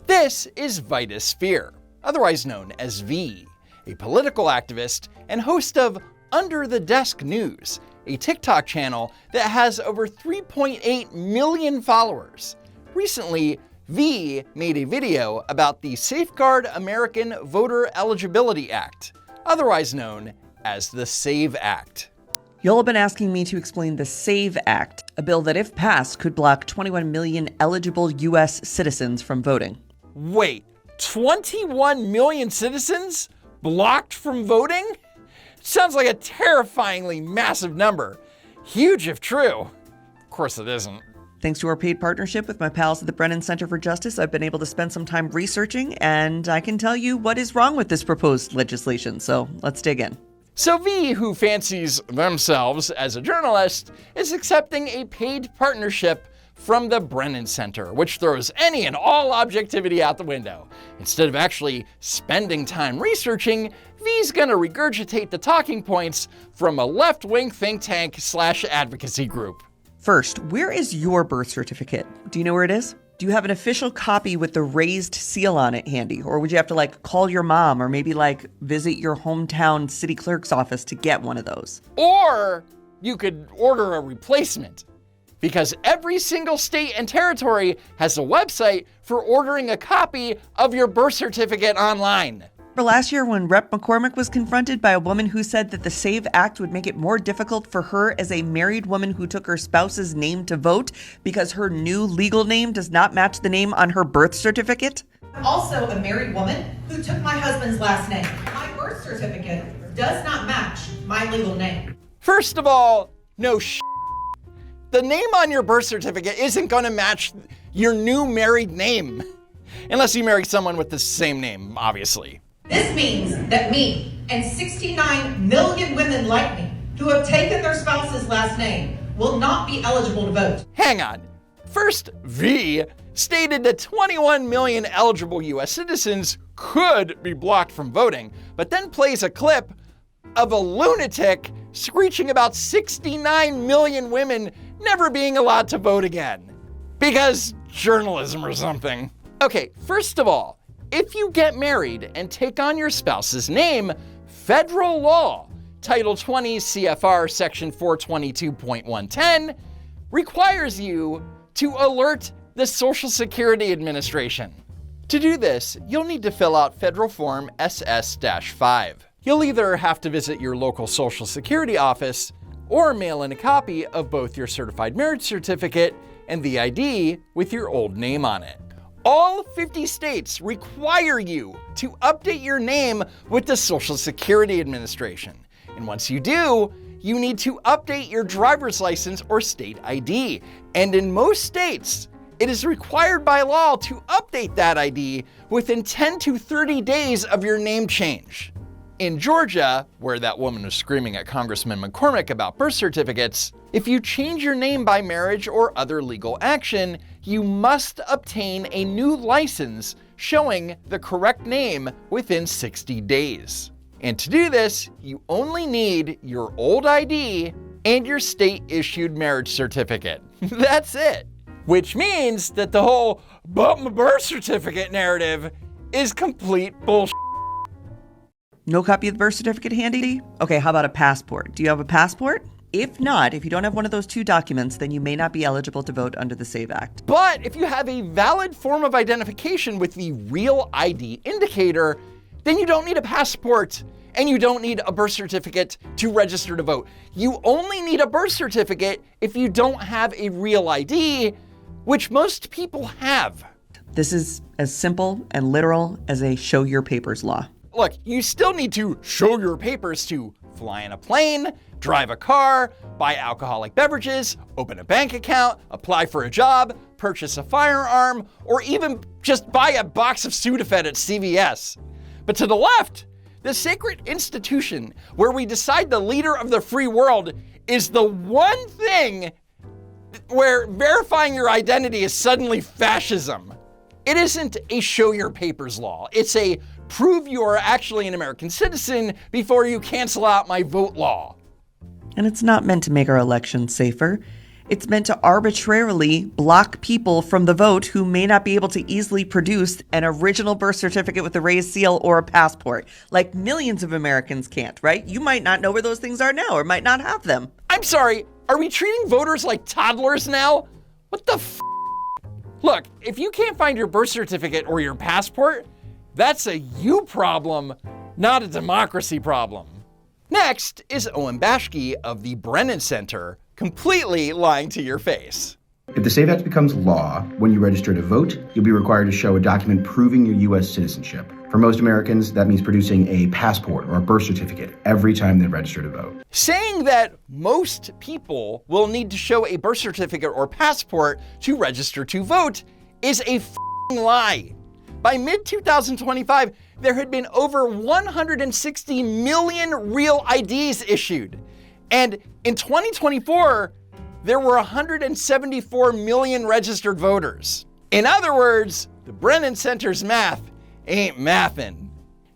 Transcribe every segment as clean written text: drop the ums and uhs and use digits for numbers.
This is Vitosphere, otherwise known as V, a political activist and host of Under the Desk News, a TikTok channel that has over 3.8 million followers. Recently, V made a video about the Safeguard American Voter Eligibility Act, otherwise known as the SAVE Act. Y'all have been asking me to explain the SAVE Act, a bill that, if passed, could block 21 million eligible U.S. citizens from voting. Wait, 21 million citizens blocked from voting? Sounds like a terrifyingly massive number. Huge if true. Of course it isn't. Thanks to our paid partnership with my pals at the Brennan Center for Justice, I've been able to spend some time researching, and I can tell you what is wrong with this proposed legislation, so let's dig in. So V, who fancies themselves as a journalist, is accepting a paid partnership from the Brennan Center, which throws any and all objectivity out the window. Instead of actually spending time researching, V's gonna regurgitate the talking points from a left-wing think tank / advocacy group. First, where is your birth certificate? Do you know where it is? Do you have an official copy with the raised seal on it handy? Or would you have to call your mom or maybe visit your hometown city clerk's office to get one of those? Or you could order a replacement, because every single state and territory has a website for ordering a copy of your birth certificate online. Last year, when Rep. McCormick was confronted by a woman who said that the SAVE Act would make it more difficult for her as a married woman who took her spouse's name to vote because her new legal name does not match the name on her birth certificate. I'm also a married woman who took my husband's last name. My birth certificate does not match my legal name. First of all, no sh**. The name on your birth certificate isn't gonna match your new married name. Unless you marry someone with the same name, obviously. This means that me and 69 million women like me who have taken their spouse's last name will not be eligible to vote. Hang on. First, V stated that 21 million eligible US citizens could be blocked from voting, but then plays a clip of a lunatic screeching about 69 million women never being allowed to vote again. Because journalism or something. Okay, first of all, if you get married and take on your spouse's name, federal law, Title 20 CFR Section 422.110, requires you to alert the Social Security Administration. To do this, you'll need to fill out Federal Form SS-5. You'll either have to visit your local Social Security office or mail in a copy of both your certified marriage certificate and the ID with your old name on it. All 50 states require you to update your name with the Social Security Administration. And once you do, you need to update your driver's license or state ID. And in most states, it is required by law to update that ID within 10 to 30 days of your name change. In Georgia, where that woman was screaming at Congressman McCormick about birth certificates, if you change your name by marriage or other legal action, you must obtain a new license showing the correct name within 60 days. And to do this, you only need your old ID and your state-issued marriage certificate. That's it. Which means that the whole "but my birth certificate" narrative is complete bullshit. No copy of the birth certificate handy? Okay, how about a passport? Do you have a passport? If not, if you don't have one of those two documents, then you may not be eligible to vote under the SAVE Act. But if you have a valid form of identification with the Real ID indicator, then you don't need a passport and you don't need a birth certificate to register to vote. You only need a birth certificate if you don't have a Real ID, which most people have. This is as simple and literal as a show your papers law. Look, you still need to show your papers to fly in a plane, drive a car, buy alcoholic beverages, open a bank account, apply for a job, purchase a firearm, or even just buy a box of Sudafed at CVS. But to the left, the sacred institution where we decide the leader of the free world is the one thing where verifying your identity is suddenly fascism. It isn't a show your papers law. It's a prove you are actually an American citizen before you cancel out my vote law. And it's not meant to make our elections safer. It's meant to arbitrarily block people from the vote who may not be able to easily produce an original birth certificate with a raised seal or a passport. Like millions of Americans can't, right? You might not know where those things are now or might not have them. I'm sorry, are we treating voters like toddlers now? What the f? Look, if you can't find your birth certificate or your passport, that's a you problem, not a democracy problem. Next is Owen Bashki of the Brennan Center, completely lying to your face. If the SAVE Act becomes law, when you register to vote, you'll be required to show a document proving your U.S. citizenship. For most Americans, that means producing a passport or a birth certificate every time they register to vote. Saying that most people will need to show a birth certificate or passport to register to vote is a f***ing lie. By mid-2025, there had been over 160 million real IDs issued. And in 2024, there were 174 million registered voters. In other words, the Brennan Center's math ain't mathin'.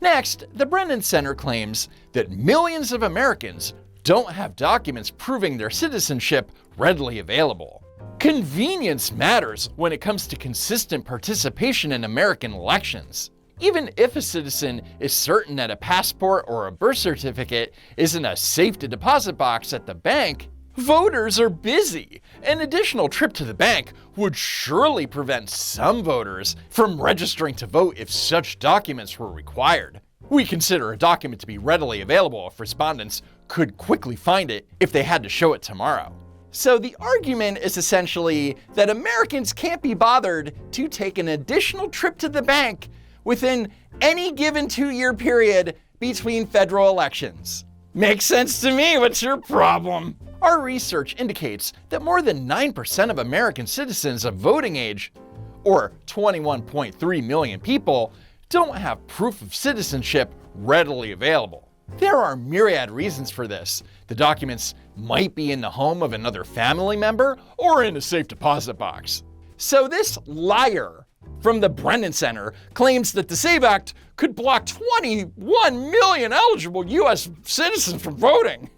Next, the Brennan Center claims that millions of Americans don't have documents proving their citizenship readily available. Convenience matters when it comes to consistent participation in American elections. Even if a citizen is certain that a passport or a birth certificate is in a safe-to-deposit box at the bank, voters are busy. An additional trip to the bank would surely prevent some voters from registering to vote if such documents were required. We consider a document to be readily available if respondents could quickly find it if they had to show it tomorrow. So the argument is essentially that Americans can't be bothered to take an additional trip to the bank within any given 2-year period between federal elections. Makes sense to me, what's your problem? Our research indicates that more than 9% of American citizens of voting age, or 21.3 million people, don't have proof of citizenship readily available. There are myriad reasons for this. The documents might be in the home of another family member or in a safe deposit box. So this liar from the Brennan Center claims that the SAVE Act could block 21 million eligible U.S. citizens from voting.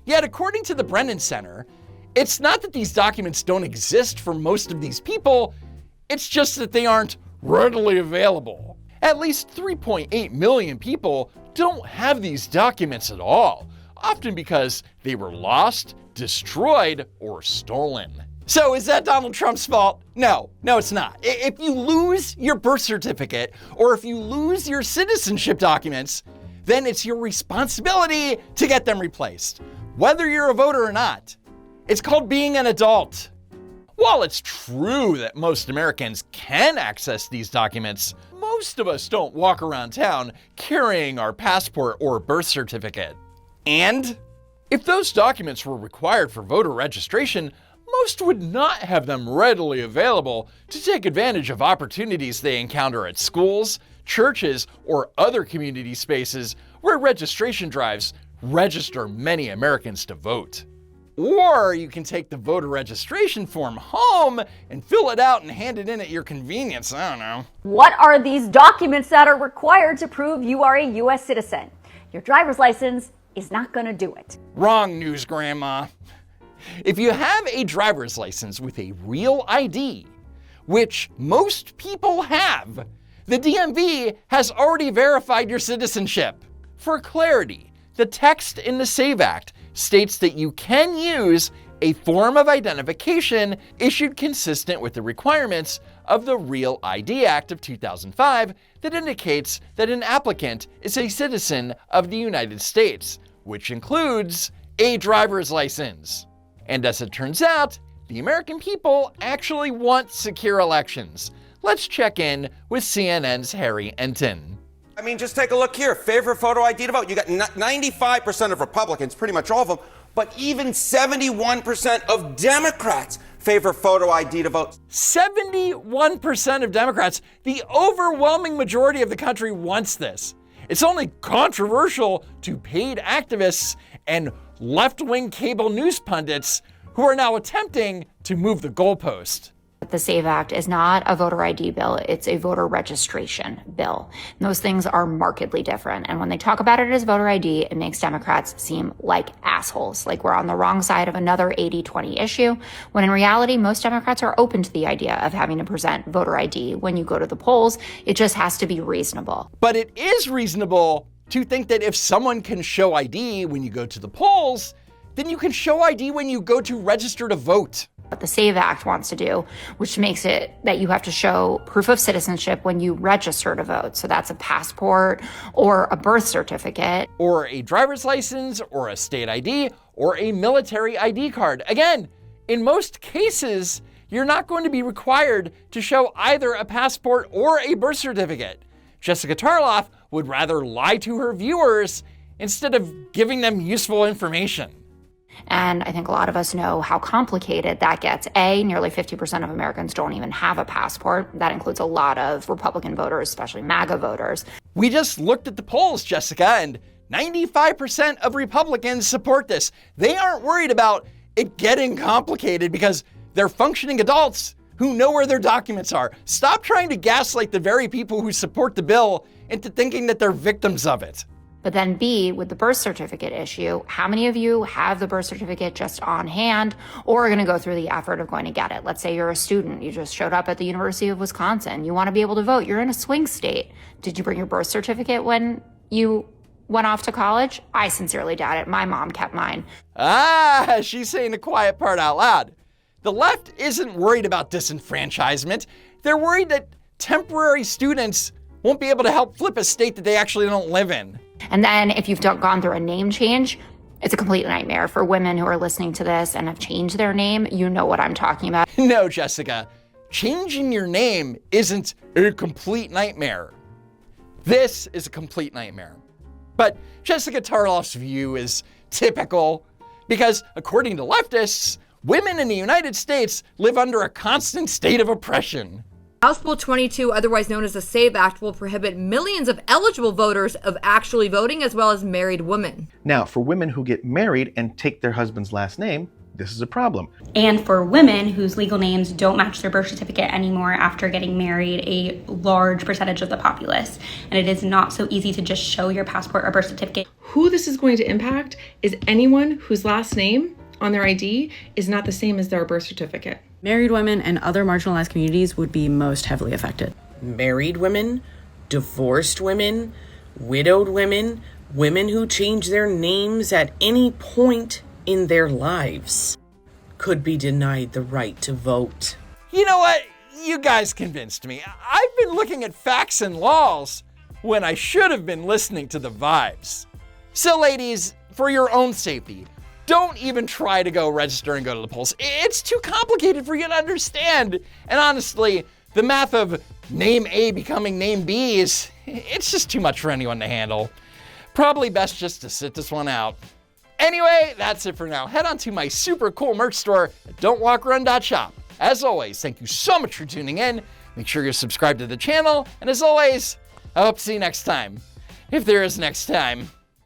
Yet, according to the Brennan Center, it's not that these documents don't exist for most of these people, it's just that they aren't readily available. At least 3.8 million people don't have these documents at all, often because they were lost, destroyed, or stolen. So is that Donald Trump's fault? No, it's not. If you lose your birth certificate or if you lose your citizenship documents, then it's your responsibility to get them replaced, whether you're a voter or not. It's called being an adult. While it's true that most Americans can access these documents, most of us don't walk around town carrying our passport or birth certificate. And if those documents were required for voter registration, most would not have them readily available to take advantage of opportunities they encounter at schools, churches, or other community spaces where registration drives register many Americans to vote. Or you can take the voter registration form home and fill it out and hand it in at your convenience. I don't know. What are these documents that are required to prove you are a U.S. citizen? Your driver's license is not going to do it. Wrong news, Grandma. If you have a driver's license with a real ID, which most people have, the DMV has already verified your citizenship. For clarity, the text in the SAVE Act states that you can use a form of identification issued consistent with the requirements of the Real ID Act of 2005 that indicates that an applicant is a citizen of the United States, which includes a driver's license. And as it turns out, the American people actually want secure elections. Let's check in with CNN's Harry Enton. I mean, just take a look here. Favorite photo ID to vote. You got 95% of Republicans, pretty much all of them, but even 71% of Democrats favor photo ID to vote. 71% of Democrats, the overwhelming majority of the country wants this. It's only controversial to paid activists and left-wing cable news pundits who are now attempting to move the goalpost. The SAVE Act is not a voter ID bill, it's a voter registration bill. And those things are markedly different. And when they talk about it as voter ID, it makes Democrats seem like assholes, like we're on the wrong side of another 80-20 issue, when in reality, most Democrats are open to the idea of having to present voter ID when you go to the polls. It just has to be reasonable. But it is reasonable to think that if someone can show ID when you go to the polls, then you can show ID when you go to register to vote. What the SAVE Act wants to do, which makes it that you have to show proof of citizenship when you register to vote. So that's a passport or a birth certificate. Or a driver's license, or a state ID, or a military ID card. Again, in most cases, you're not going to be required to show either a passport or a birth certificate. Jessica Tarloff would rather lie to her viewers instead of giving them useful information. And I think a lot of us know how complicated that gets. Nearly 50% of Americans don't even have a passport. That includes a lot of Republican voters, especially MAGA voters. We just looked at the polls, Jessica, and 95% of Republicans support this. They aren't worried about it getting complicated because they're functioning adults who know where their documents are. Stop trying to gaslight the very people who support the bill into thinking that they're victims of it. But then B, with the birth certificate issue, how many of you have the birth certificate just on hand or are going to go through the effort of going to get it? Let's say you're a student. You just showed up at the University of Wisconsin. You want to be able to vote. You're in a swing state. Did you bring your birth certificate when you went off to college? I sincerely doubt it. My mom kept mine. She's saying the quiet part out loud. The left isn't worried about disenfranchisement. They're worried that temporary students won't be able to help flip a state that they actually don't live in. And then if you've gone through a name change, it's a complete nightmare for women who are listening to this and have changed their name. You know what I'm talking about. No, Jessica, changing your name isn't a complete nightmare. This is a complete nightmare. But Jessica Tarloff's view is typical because according to leftists, women in the United States live under a constant state of oppression. House Bill 22, otherwise known as the SAVE Act, will prohibit millions of eligible voters of actually voting, as well as married women. Now, for women who get married and take their husband's last name, this is a problem. And for women whose legal names don't match their birth certificate anymore after getting married, a large percentage of the populace. And it is not so easy to just show your passport or birth certificate. Who this is going to impact is anyone whose last name on their ID is not the same as their birth certificate. Married women and other marginalized communities would be most heavily affected. Married women, divorced women, widowed women, women who change their names at any point in their lives could be denied the right to vote. You know what? You guys convinced me. I've been looking at facts and laws when I should have been listening to the vibes. So ladies, for your own safety, don't even try to go register and go to the polls. It's too complicated for you to understand. And honestly, the math of name A becoming name B it's just too much for anyone to handle. Probably best just to sit this one out. Anyway, that's it for now. Head on to my super cool merch store at don'twalkrun.shop. As always, thank you so much for tuning in. Make sure you're subscribed to the channel. And as always, I hope to see you next time. If there is next time.